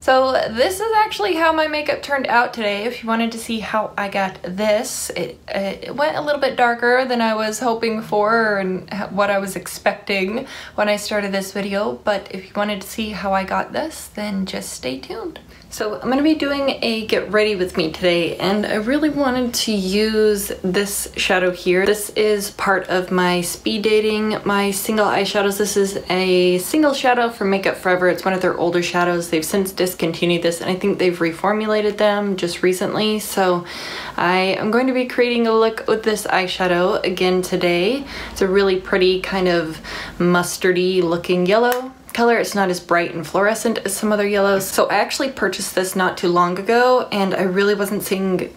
So this is actually how my makeup turned out today. If you wanted to see how I got this, it went a little bit darker than I was hoping for and what I was expecting when I started this video. But if you wanted to see how I got this, then just stay tuned. So I'm going to be doing a get ready with me today, and I really wanted to use this shadow here. This is part of my speed dating, my single eyeshadows. This is a single shadow from Makeup Forever. It's one of their older shadows. They've since discontinued this, and I think they've reformulated them just recently. So I am going to be creating a look with this eyeshadow again today. It's a really pretty kind of mustardy looking yellow color. It's not as bright and fluorescent as some other yellows. So I actually purchased this not too long ago, and I really wasn't seeing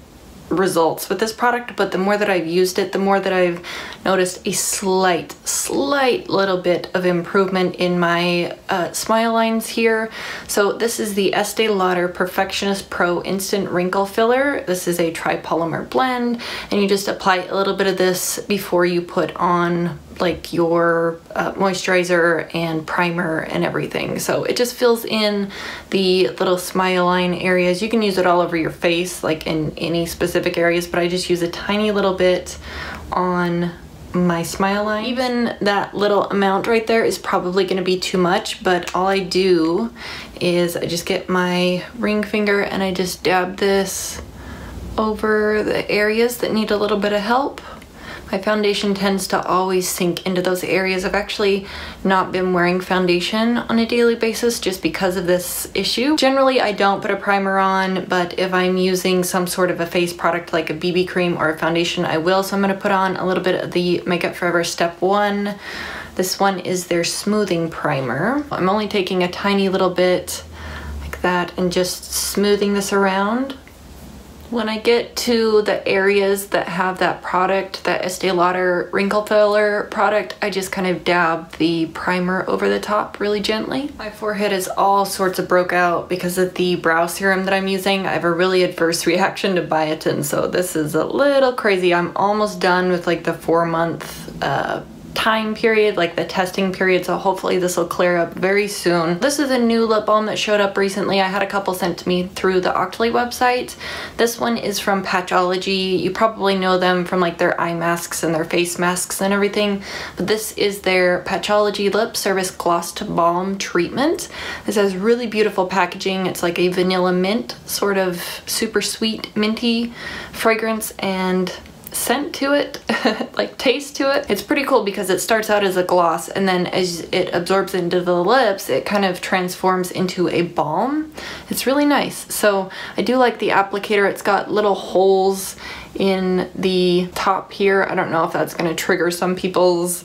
results with this product, but the more that I've used it, the more that I've noticed a slight little bit of improvement in my smile lines here. So this is the Estee Lauder Perfectionist Pro Instant Wrinkle Filler. This is a tripolymer blend, and you just apply a little bit of this before you put on like your moisturizer and primer and everything. So it just fills in the little smile line areas. You can use it all over your face, like in any specific areas, but I just use a tiny little bit on my smile line. Even that little amount right there is probably going to be too much, but all I do is I just get my ring finger and I just dab this over the areas that need a little bit of help. My foundation tends to always sink into those areas. I've actually not been wearing foundation on a daily basis just because of this issue. Generally, I don't put a primer on, but if I'm using some sort of a face product like a BB cream or a foundation, I will. So I'm going to put on a little bit of the Makeup Forever Step 1. This one is their smoothing primer. I'm only taking a tiny little bit like that and just smoothing this around. When I get to the areas that have that product, that Estee Lauder Wrinkle Filler product, I just kind of dab the primer over the top really gently. My forehead is all sorts of broke out because of the brow serum that I'm using. I have a really adverse reaction to biotin, so this is a little crazy. I'm almost done with like the 4-month time period, like the testing period, so hopefully this will clear up very soon. This is a new lip balm that showed up recently. I had a couple sent to me through the Octoly website. This one is from Patchology. You probably know them from like their eye masks and their face masks and everything, but this is their Patchology Lip Service Gloss-to-Balm treatment. This has really beautiful packaging. It's like a vanilla mint, sort of super sweet minty fragrance and scent to it, like taste to it. It's pretty cool because it starts out as a gloss, and then as it absorbs into the lips, it kind of transforms into a balm. It's really nice. So I do like the applicator. It's got little holes in the top here. I don't know if that's going to trigger some people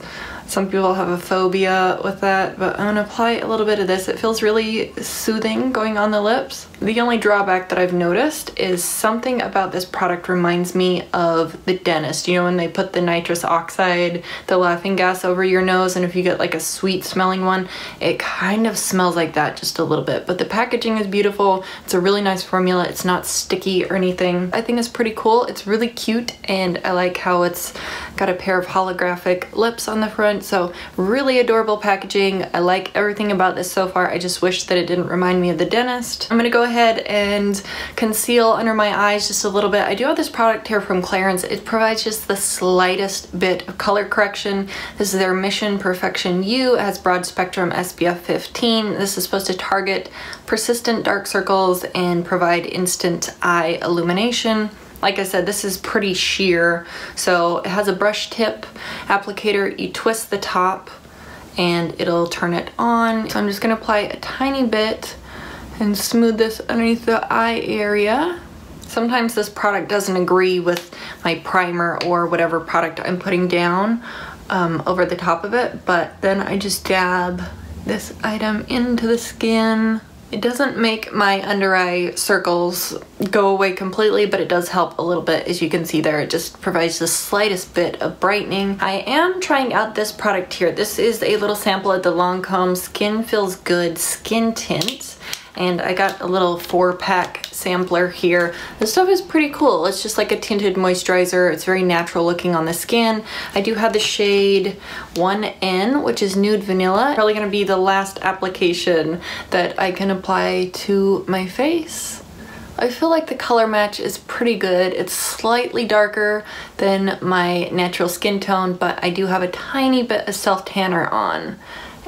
have a phobia with that, but I'm gonna apply a little bit of this. It feels really soothing going on the lips. The only drawback that I've noticed is something about this product reminds me of the dentist. You know, when they put the nitrous oxide, the laughing gas over your nose, and if you get like a sweet smelling one, it kind of smells like that just a little bit. But the packaging is beautiful. It's a really nice formula. It's not sticky or anything. I think it's pretty cool. It's really cute, and I like how it's got a pair of holographic lips on the front. So really adorable packaging. I like everything about this so far. I just wish that it didn't remind me of the dentist. I'm gonna go ahead and conceal under my eyes just a little bit. I do have this product here from Clarins. It provides just the slightest bit of color correction. This is their Mission Perfection Yeux. It has broad spectrum SPF 15. This is supposed to target persistent dark circles and provide instant eye illumination. Like I said, this is pretty sheer, so it has a brush tip applicator. You twist the top and it'll turn it on. So I'm just gonna apply a tiny bit and smooth this underneath the eye area. Sometimes this product doesn't agree with my primer or whatever product I'm putting down over the top of it, but then I just dab this item into the skin. It doesn't make my under eye circles go away completely, but it does help a little bit. As you can see there, it just provides the slightest bit of brightening. I am trying out this product here. This is a little sample of the Lancome Skin Feels Good Skin Tint, and I got a little 4-pack sampler here. This stuff is pretty cool. It's just like a tinted moisturizer. It's very natural looking on the skin. I do have the shade 1N, which is Nude Vanilla. Probably gonna be the last application that I can apply to my face. I feel like the color match is pretty good. It's slightly darker than my natural skin tone, but I do have a tiny bit of self-tanner on,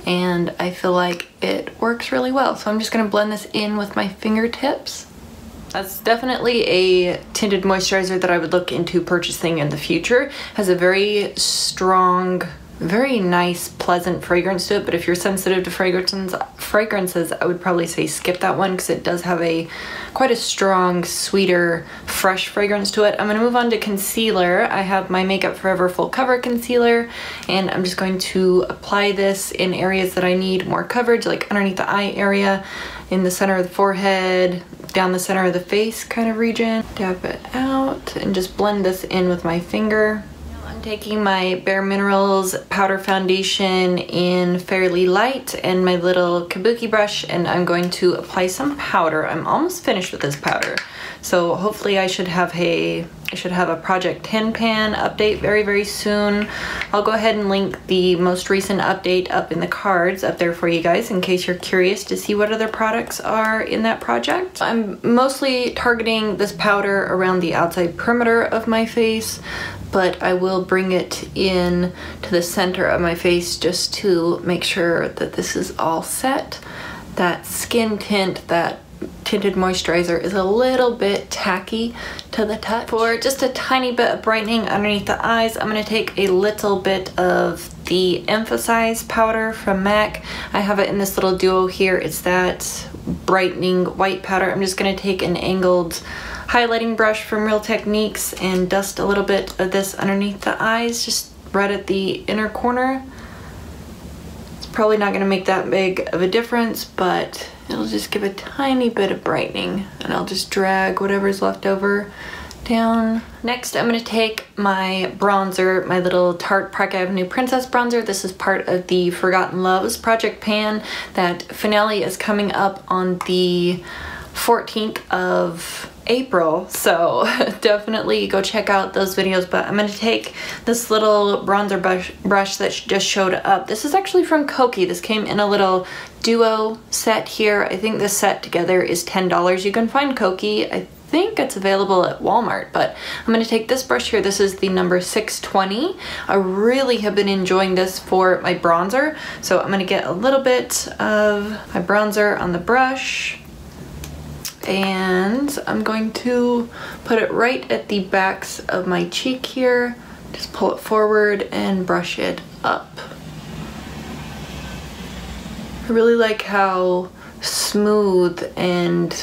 and I feel like it works really well. So I'm just gonna blend this in with my fingertips. That's definitely a tinted moisturizer that I would look into purchasing in the future. Has a very strong, very nice, pleasant fragrance to it, but if you're sensitive to fragrances, I would probably say skip that one because it does have quite a strong, sweeter, fresh fragrance to it. I'm gonna move on to concealer. I have my Makeup Forever Full Cover Concealer, and I'm just going to apply this in areas that I need more coverage, like underneath the eye area, in the center of the forehead, down the center of the face kind of region. Dab it out and just blend this in with my finger. Taking my Bare Minerals powder foundation in Fairly Light and my little kabuki brush, and I'm going to apply some powder. I'm almost finished with this powder, so hopefully I should have a Project 10 pan update very, very soon. I'll go ahead and link the most recent update up in the cards up there for you guys in case you're curious to see what other products are in that project. I'm mostly targeting this powder around the outside perimeter of my face, but I will bring it in to the center of my face just to make sure that this is all set. That skin tint, that tinted moisturizer is a little bit tacky to the touch. For just a tiny bit of brightening underneath the eyes, I'm gonna take a little bit of the Emphasize powder from MAC. I have it in this little duo here. It's that brightening white powder. I'm just gonna take an angled highlighting brush from Real Techniques and dust a little bit of this underneath the eyes, just right at the inner corner. It's probably not gonna make that big of a difference, but it'll just give a tiny bit of brightening, and I'll just drag whatever's left over down. Next, I'm gonna take my bronzer, my little Tarte Park Avenue Princess bronzer. This is part of the Forgotten Loves Project Pan. That finale is coming up on the 14th of April, so definitely go check out those videos. But I'm gonna take this little bronzer brush that just showed up. This is actually from Kokie. This came in a little duo set here. I think this set together is $10. You can find Kokie, I think it's available at Walmart, but I'm gonna take this brush here. This is the number 620. I really have been enjoying this for my bronzer, so I'm gonna get a little bit of my bronzer on the brush, and I'm going to put it right at the backs of my cheek here. Just pull it forward and brush it up. I really like how smooth and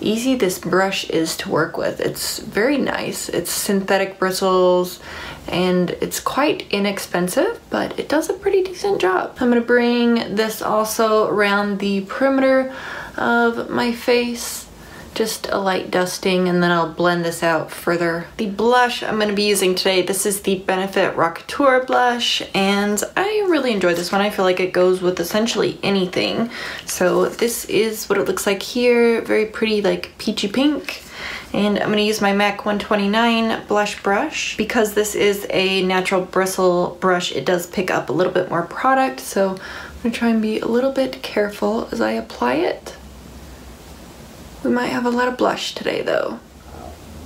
easy this brush is to work with. It's very nice. It's synthetic bristles and it's quite inexpensive, but it does a pretty decent job. I'm gonna bring this also around the perimeter of my face. Just a light dusting, and then I'll blend this out further. The blush I'm gonna be using today, this is the Benefit Rockateur blush, and I really enjoy this one. I feel like it goes with essentially anything. So this is what it looks like here. Very pretty, like peachy pink. And I'm gonna use my MAC 129 blush brush. Because this is a natural bristle brush, it does pick up a little bit more product, so I'm gonna try and be a little bit careful as I apply it. We might have a lot of blush today though.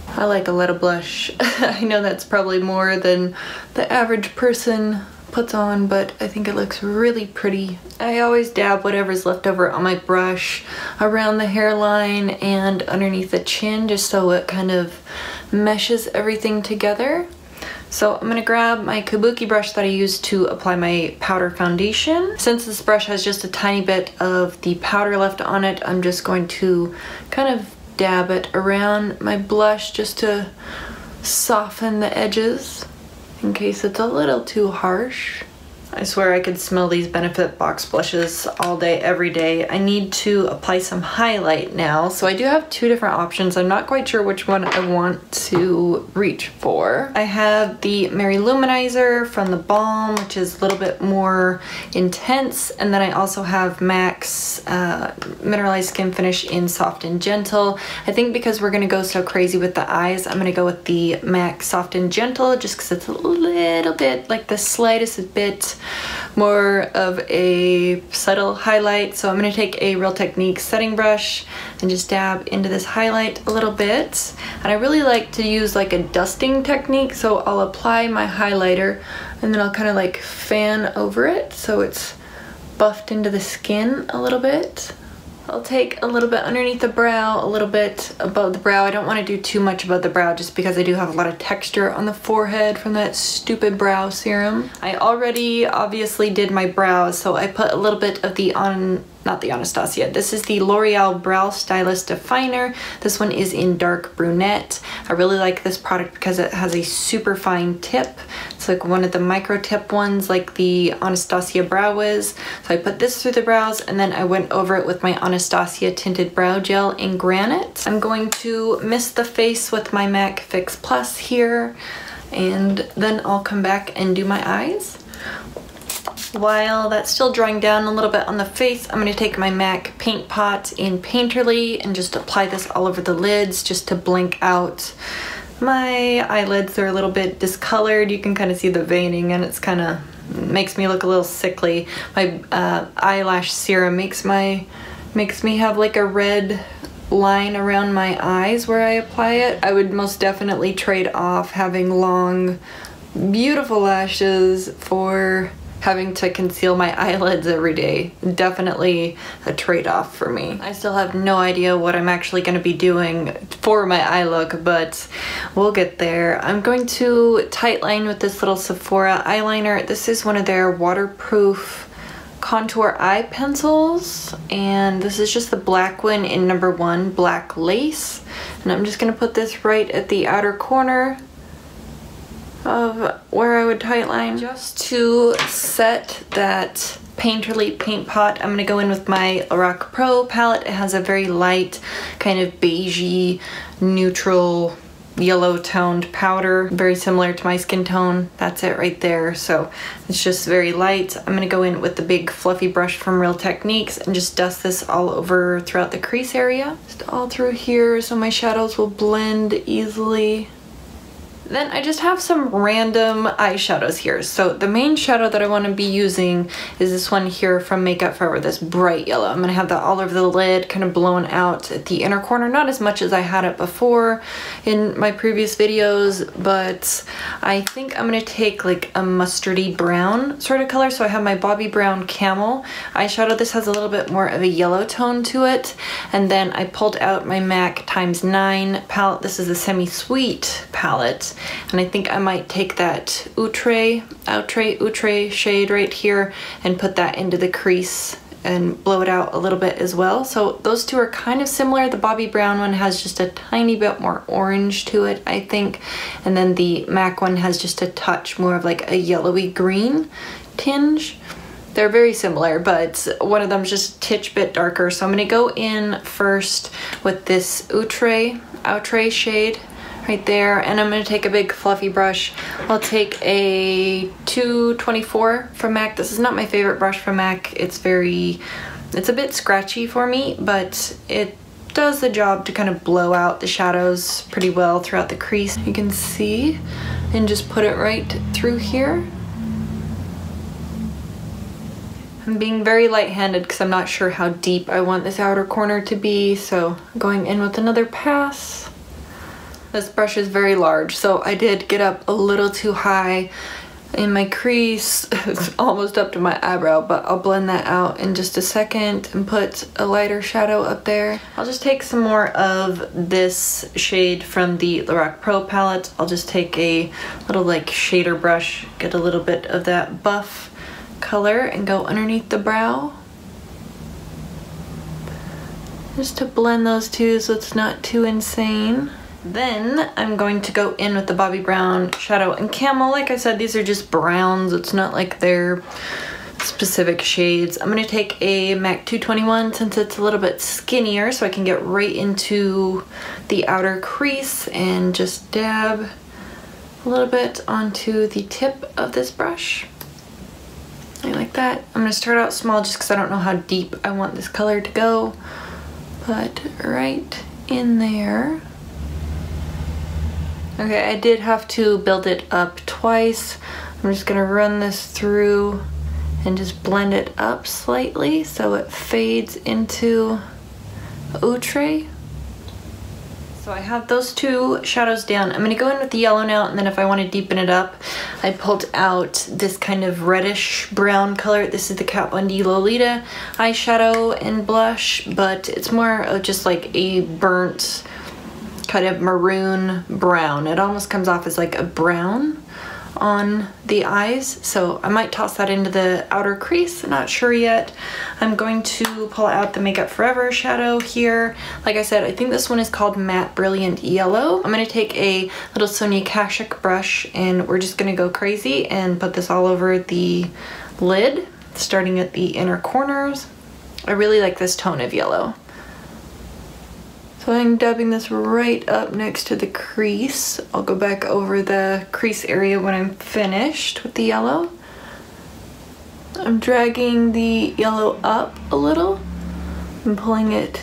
I like a lot of blush. I know that's probably more than the average person puts on, but I think it looks really pretty. I always dab whatever's left over on my brush around the hairline and underneath the chin, just so it kind of meshes everything together. So I'm gonna grab my kabuki brush that I used to apply my powder foundation. Since this brush has just a tiny bit of the powder left on it, I'm just going to kind of dab it around my blush just to soften the edges in case it's a little too harsh. I swear I could smell these Benefit box blushes all day, every day. I need to apply some highlight now. So I do have two different options. I'm not quite sure which one I want to reach for. I have the Mary Luminizer from the Balm, which is a little bit more intense. And then I also have MAC's Mineralized Skin Finish in Soft and Gentle. I think because we're gonna go so crazy with the eyes, I'm gonna go with the MAC Soft and Gentle just because it's a little bit, like the slightest bit more of a subtle highlight. So I'm going to take a Real Techniques setting brush and just dab into this highlight a little bit. And I really like to use like a dusting technique, so I'll apply my highlighter and then I'll kind of like fan over it so it's buffed into the skin a little bit. I'll take a little bit underneath the brow, a little bit above the brow. I don't want to do too much above the brow just because I do have a lot of texture on the forehead from that stupid brow serum. I already obviously did my brows, so I put a little bit of the not the Anastasia. This is the L'Oreal Brow Stylist Definer. This one is in dark brunette. I really like this product because it has a super fine tip. It's like one of the micro tip ones like the Anastasia Brow Wiz. So I put this through the brows and then I went over it with my Anastasia Tinted Brow Gel in Granite. I'm going to mist the face with my MAC Fix Plus here, and then I'll come back and do my eyes. While that's still drying down a little bit on the face, I'm going to take my MAC Paint Pot in Painterly and just apply this all over the lids just to blink out my eyelids. They're a little bit discolored. You can kind of see the veining and it's kind of makes me look a little sickly. My eyelash serum makes me have like a red line around my eyes where I apply it. I would most definitely trade off having long, beautiful lashes for having to conceal my eyelids every day. Definitely a trade-off for me. I still have no idea what I'm actually going to be doing for my eye look, but we'll get there. I'm going to tightline with this little Sephora eyeliner. This is one of their waterproof contour eye pencils, and this is just the black one in number 1 black lace. And I'm just going to put this right at the outer corner of where I would tightline. Just to set that Painterly paint pot, I'm gonna go in with my Lorac Pro palette. It has a very light, kind of beigey, neutral, yellow toned powder, very similar to my skin tone. That's it right there. So it's just very light. I'm gonna go in with the big fluffy brush from Real Techniques and just dust this all over throughout the crease area. Just all through here so my shadows will blend easily. Then I just have some random eyeshadows here. So the main shadow that I want to be using is this one here from Makeup Forever, this bright yellow. I'm going to have that all over the lid, kind of blown out at the inner corner. Not as much as I had it before in my previous videos, but I think I'm going to take like a mustardy brown sort of color. So I have my Bobbi Brown Camel eyeshadow. This has a little bit more of a yellow tone to it. And then I pulled out my MAC x9 palette. This is a semi-sweet palette. And I think I might take that Outre shade right here and put that into the crease and blow it out a little bit as well. So those two are kind of similar. The Bobbi Brown one has just a tiny bit more orange to it, I think. And then the MAC one has just a touch more of like a yellowy green tinge. They're very similar, but one of them's just a titch bit darker. So I'm gonna go in first with this Outre shade right there, and I'm going to take a big fluffy brush. I'll take a 224 from MAC. This is not my favorite brush from MAC. It's a bit scratchy for me, but it does the job to kind of blow out the shadows pretty well throughout the crease. You can see, and just put it right through here. I'm being very light-handed because I'm not sure how deep I want this outer corner to be, so I'm going in with another pass. This brush is very large, so I did get up a little too high in my crease. It's almost up to my eyebrow, but I'll blend that out in just a second and put a lighter shadow up there. I'll just take some more of this shade from the Lorac Pro palette. I'll just take a little like shader brush, get a little bit of that buff color and go underneath the brow. Just to blend those two so it's not too insane. Then I'm going to go in with the Bobbi Brown Shadow and Camel. Like I said, these are just browns. It's not like they're specific shades. I'm gonna take a MAC 221 since it's a little bit skinnier, so I can get right into the outer crease and just dab a little bit onto the tip of this brush. I like that. I'm gonna start out small just because I don't know how deep I want this color to go, but right in there. Okay, I did have to build it up twice. I'm just gonna run this through and just blend it up slightly so it fades into outre. So I have those two shadows down. I'm gonna go in with the yellow now, and then if I want to deepen it up, I pulled out this kind of reddish brown color. This is the Kat Von D Lolita eyeshadow and blush, but it's more of just like a burnt kind of maroon brown. It almost comes off as like a brown on the eyes, so I might toss that into the outer crease. I'm not sure yet. I'm going to pull out the Makeup Forever shadow here. Like I said, I think this one is called Matte Brilliant Yellow. I'm going to take a little Sonia Kashuk brush and we're just going to go crazy and put this all over the lid, starting at the inner corners. I really like this tone of yellow. So I'm dabbing this right up next to the crease. I'll go back over the crease area when I'm finished with the yellow. I'm dragging the yellow up a little and pulling it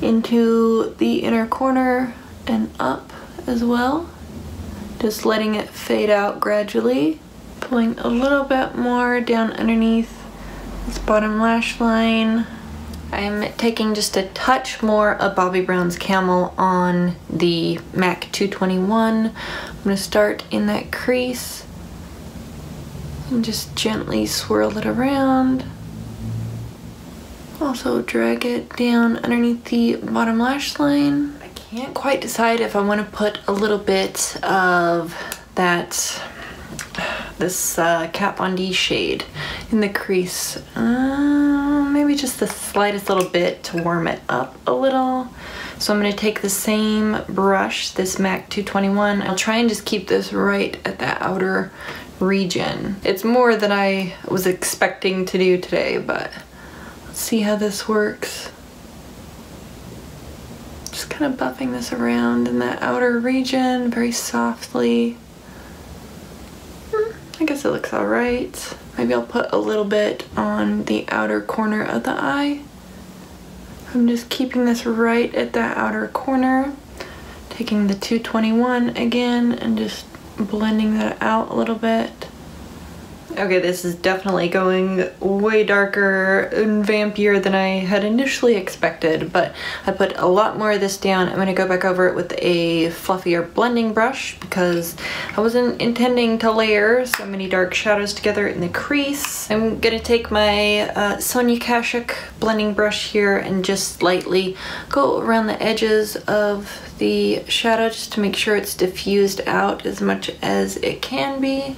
into the inner corner and up as well. Just letting it fade out gradually. Pulling a little bit more down underneath this bottom lash line. I'm taking just a touch more of Bobbi Brown's Camel on the MAC 221. I'm going to start in that crease and just gently swirl it around. Also drag it down underneath the bottom lash line. I can't quite decide if I want to put a little bit of this Kat Von D shade in the crease. Maybe just the slightest little bit to warm it up a little. So I'm going to take the same brush, this MAC 221. I'll try and just keep this right at that outer region. It's more than I was expecting to do today, but let's see how this works. Just kind of buffing this around in that outer region very softly. I guess it looks alright. Maybe I'll put a little bit on the outer corner of the eye. I'm just keeping this right at that outer corner. Taking the 221 again and just blending that out a little bit. Okay, this is definitely going way darker and vampier than I had initially expected, but I put a lot more of this down. I'm gonna go back over it with a fluffier blending brush because I wasn't intending to layer so many dark shadows together in the crease. I'm gonna take my Sonia Kashuk blending brush here and just lightly go around the edges of the shadow just to make sure it's diffused out as much as it can be.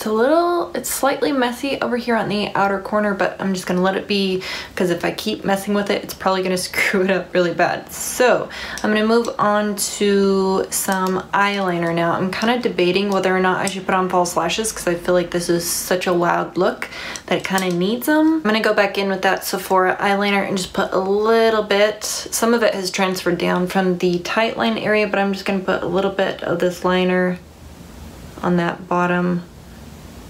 It's slightly messy over here on the outer corner, but I'm just gonna let it be because if I keep messing with it, it's probably gonna screw it up really bad. So I'm gonna move on to some eyeliner now. I'm kind of debating whether or not I should put on false lashes because I feel like this is such a loud look that it kind of needs them. I'm gonna go back in with that Sephora eyeliner and just put a little bit. Some of it has transferred down from the tight line area, but I'm just gonna put a little bit of this liner on that bottom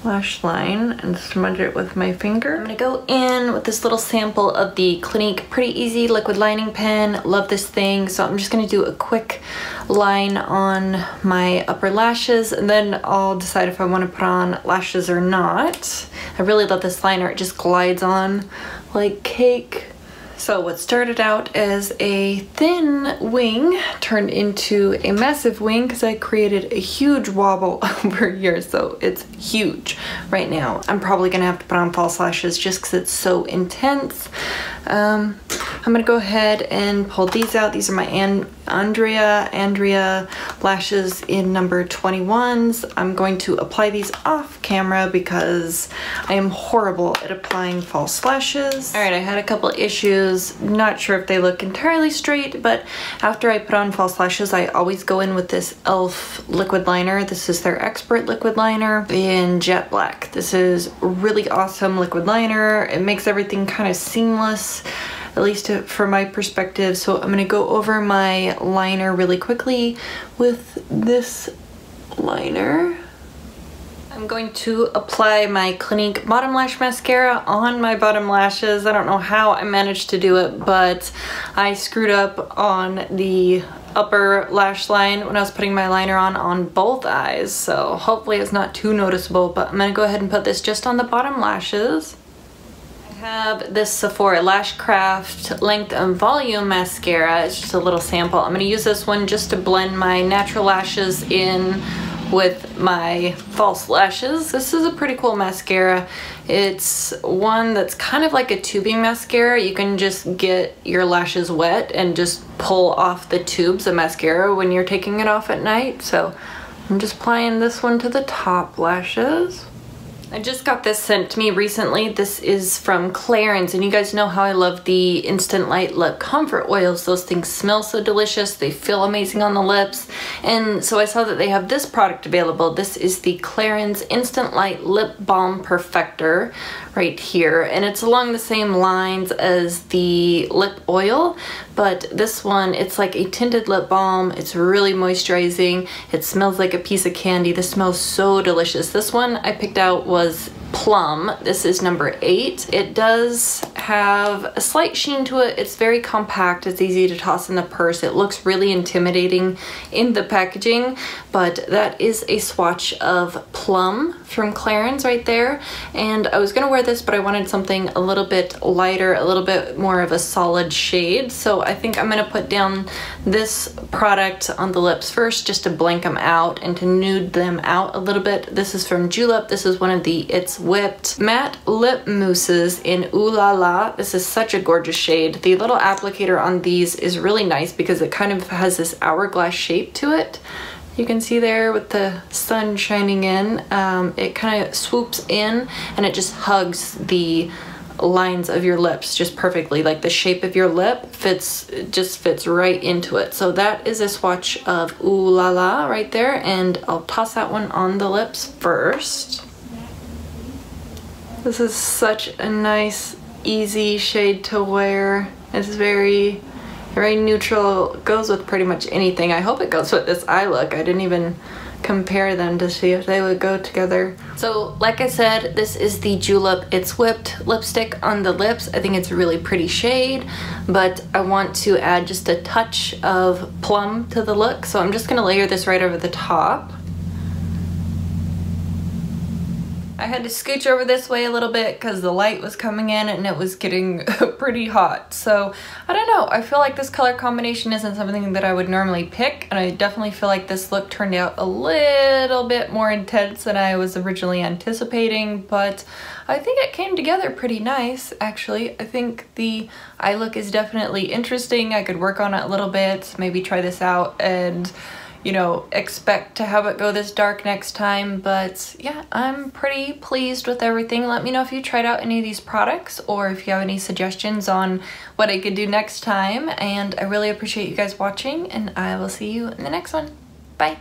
lash line and smudge it with my finger. I'm gonna go in with this little sample of the Clinique Pretty Easy liquid lining pen. Love this thing, so I'm just gonna do a quick line on my upper lashes and then I'll decide if I want to put on lashes or not. I really love this liner. It just glides on like cake. So what started out as a thin wing turned into a massive wing because I created a huge wobble over here, so it's huge right now. I'm probably gonna have to put on false lashes just because it's so intense. I'm I'm gonna go ahead and pull these out. These are my Andrea lashes in number 21s. I'm going to apply these off camera because I am horrible at applying false lashes. All right, I had a couple issues. Not sure if they look entirely straight, but after I put on false lashes, I always go in with this e.l.f. liquid liner. This is their Expert liquid liner in jet black. This is really awesome liquid liner. It makes everything kind of seamless, at least from my perspective. So I'm gonna go over my liner really quickly with this liner. I'm going to apply my Clinique bottom lash mascara on my bottom lashes. I don't know how I managed to do it, but I screwed up on the upper lash line when I was putting my liner on both eyes. So hopefully it's not too noticeable, but I'm gonna go ahead and put this just on the bottom lashes. I have this Sephora Lash Craft Length and Volume Mascara. It's just a little sample. I'm gonna use this one just to blend my natural lashes in with my false lashes. This is a pretty cool mascara. It's one that's kind of like a tubing mascara. You can just get your lashes wet and just pull off the tubes of mascara when you're taking it off at night. So I'm just applying this one to the top lashes. I just got this sent to me recently. This is from Clarins, and you guys know how I love the Instant Light Lip Comfort Oils. Those things smell so delicious. They feel amazing on the lips. And so I saw that they have this product available. This is the Clarins Instant Light Lip Balm Perfector right here. And it's along the same lines as the lip oil, but this one, it's like a tinted lip balm. It's really moisturizing. It smells like a piece of candy. This smells so delicious. This one I picked out was Plum. This is number 8. It does have a slight sheen to it. It's very compact. It's easy to toss in the purse. It looks really intimidating in the packaging, but that is a swatch of Plum from Clarins right there. And I was gonna wear this, but I wanted something a little bit lighter, a little bit more of a solid shade. So I think I'm gonna put down this product on the lips first just to blank them out and to nude them out a little bit. This is from Julep. This is one of the It's Whipped Matte Lip Mousses in Ooh La La. This is such a gorgeous shade. The little applicator on these is really nice because it kind of has this hourglass shape to it. You can see there with the sun shining in, it kind of swoops in and it just hugs the lines of your lips just perfectly. Like the shape of your lip just fits right into it. So that is a swatch of Ooh La La right there, and I'll toss that one on the lips first. This is such a nice, easy shade to wear. It's very neutral. It goes with pretty much anything. I hope it goes with this eye look. I didn't even compare them to see if they would go together. So like I said, this is the Julep It's Whipped lipstick on the lips. I think it's a really pretty shade, but I want to add just a touch of plum to the look. So I'm just gonna layer this right over the top. I had to scooch over this way a little bit because the light was coming in and it was getting pretty hot. So I don't know, I feel like this color combination isn't something that I would normally pick, and I definitely feel like this look turned out a little bit more intense than I was originally anticipating, but I think it came together pretty nice actually. I think the eye look is definitely interesting. I could work on it a little bit, maybe try this out and, you know, expect to have it go this dark next time. But yeah, I'm pretty pleased with everything. Let me know if you tried out any of these products or if you have any suggestions on what I could do next time. And I really appreciate you guys watching, and I will see you in the next one. Bye.